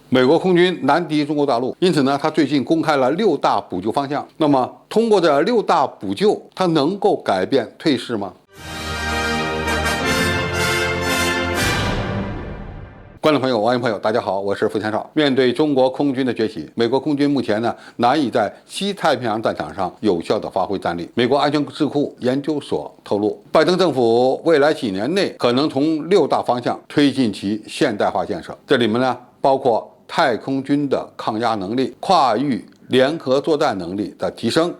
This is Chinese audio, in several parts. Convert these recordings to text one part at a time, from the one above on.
美国空军难敌中国大陆，因此呢，他最近公开了6大补救方向。那么，通过这6大补救，它能够改变退势吗？观众朋友、网友朋友，大家好，我是付天少。面对中国空军的崛起，美国空军目前呢难以在西太平洋战场上有效地发挥战力。美国安全智库研究所透露，拜登政府未来几年内可能从6大方向推进其现代化建设，这里面呢包括太空军的抗压能力、跨域联合作战能力的提升、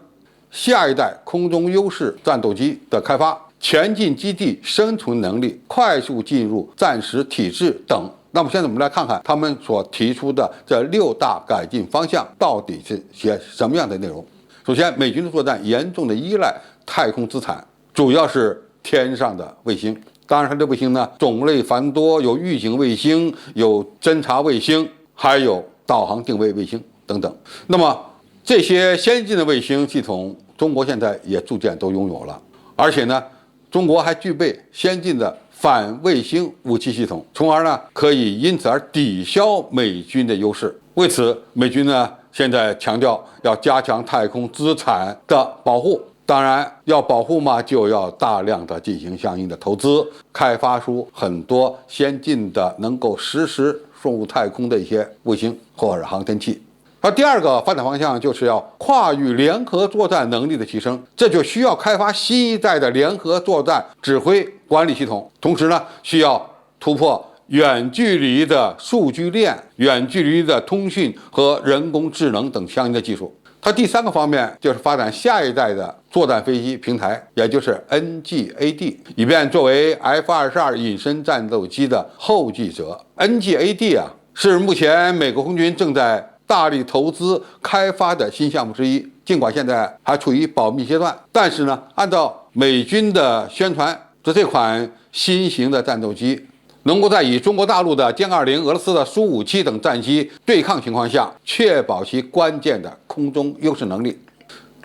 下一代空中优势战斗机的开发、前进基地生存能力、快速进入战时体制等。那么现在我们来看看他们所提出的这6大改进方向到底是些什么样的内容。首先，美军的作战严重的依赖太空资产，主要是天上的卫星。当然它的卫星呢种类繁多，有预警卫星，有侦察卫星，还有导航定位卫星等等。那么这些先进的卫星系统，中国现在也逐渐都拥有了，而且呢中国还具备先进的反卫星武器系统，从而呢可以因此而抵消美军的优势。为此，美军呢现在强调要加强太空资产的保护。当然，要保护嘛，就要大量的进行相应的投资，开发出很多先进的能够实时送入太空的一些卫星或者航天器。而第二个发展方向就是要跨域联合作战能力的提升，这就需要开发新一代的联合作战指挥管理系统，同时呢，需要突破远距离的数据链、远距离的通讯和人工智能等相应的技术。它第三个方面就是发展下一代的作战飞机平台，也就是 NGAD， 以便作为 F-22隐身战斗机的后继者。NGAD 是目前美国空军正在大力投资开发的新项目之一，尽管现在还处于保密阶段，但是呢，按照美军的宣传，这款新型的战斗机能够在与中国大陆的歼20、俄罗斯的苏57等战机对抗情况下，确保其关键的空中优势能力。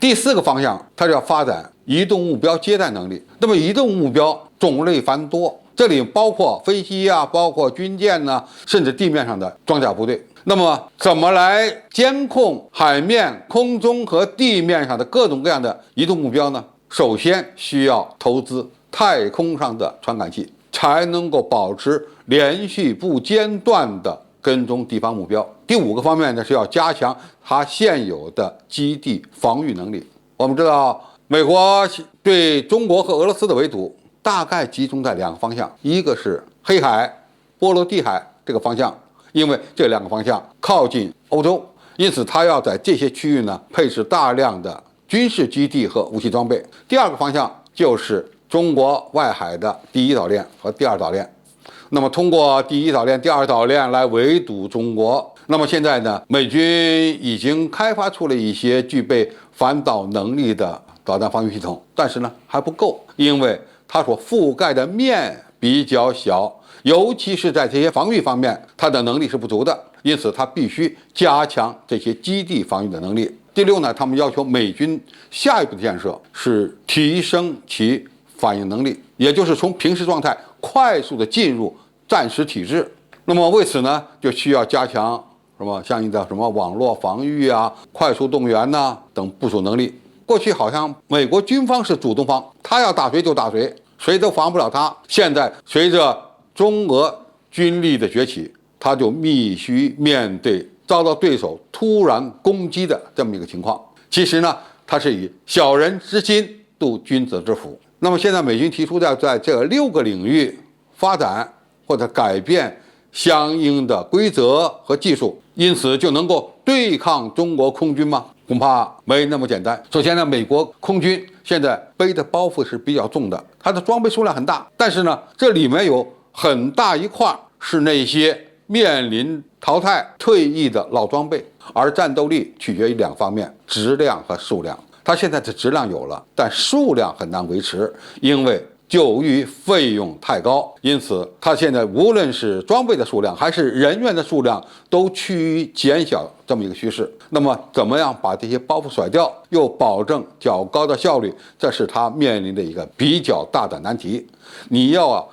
第四个方向，它就要发展移动目标接待能力。那么，移动目标种类繁多，这里包括飞机包括军舰甚至地面上的装甲部队。那么，怎么来监控海面、空中和地面上的各种各样的移动目标呢？首先需要投资太空上的传感器，才能够保持连续不间断的跟踪敌方目标。第五个方面呢，是要加强它现有的基地防御能力。我们知道，美国对中国和俄罗斯的围堵大概集中在2个方向，一个是黑海、波罗的海这个方向，因为这2个方向靠近欧洲，因此它要在这些区域呢配置大量的军事基地和武器装备。第二个方向就是中国外海的第1岛链和第2岛链，那么通过第1岛链、第2岛链来围堵中国。那么现在呢，美军已经开发出了一些具备反导能力的导弹防御系统，但是呢还不够，因为它所覆盖的面比较小，尤其是在这些防御方面，它的能力是不足的，因此它必须加强这些基地防御的能力。第6呢，他们要求美军下一步的建设是提升其反应能力，也就是从平时状态快速的进入战时体制。那么为此呢，就需要加强相应的网络防御快速动员等部署能力。过去好像美国军方是主动方，他要打谁就打谁，谁都防不了他。现在随着中俄军力的崛起，他就必须面对遭到对手突然攻击的这么一个情况。其实呢，他是以小人之心度君子之腹。那么现在美军提出的在这6个领域发展或者改变相应的规则和技术，因此就能够对抗中国空军吗？恐怕没那么简单。首先呢，美国空军现在背的包袱是比较重的，它的装备数量很大，但是呢，这里面有很大一块是那些面临淘汰退役的老装备，而战斗力取决于2方面，质量和数量。它现在的质量有了，但数量很难维持，因为由于费用太高，因此它现在无论是装备的数量还是人员的数量都趋于减小这么一个趋势。那么怎么样把这些包袱甩掉，又保证较高的效率，这是它面临的一个比较大的难题。你要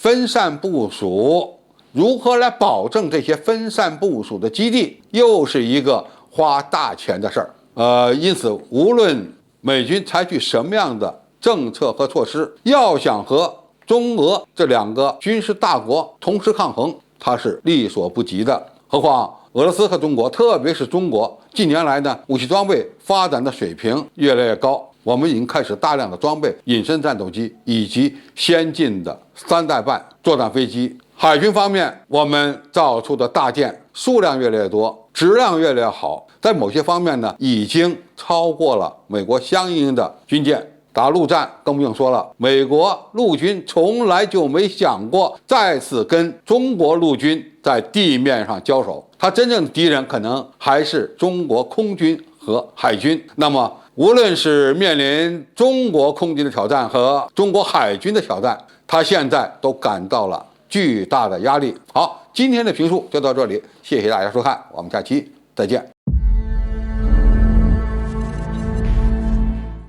分散部署，如何来保证这些分散部署的基地，又是一个花大钱的事儿。因此，无论美军采取什么样的政策和措施，要想和中俄这两个军事大国同时抗衡，它是力所不及的。何况俄罗斯和中国，特别是中国，近年来呢，武器装备发展的水平越来越高。我们已经开始大量的装备隐身战斗机以及先进的3代半作战飞机。海军方面，我们造出的大舰数量越来越多，质量越来越好，在某些方面呢，已经超过了美国相应的军舰。打陆战更不用说了，美国陆军从来就没想过再次跟中国陆军在地面上交手，他真正的敌人可能还是中国空军和海军。那么无论是面临中国空军的挑战和中国海军的挑战，他现在都感到了巨大的压力。好，今天的评述就到这里，谢谢大家收看，我们下期再见。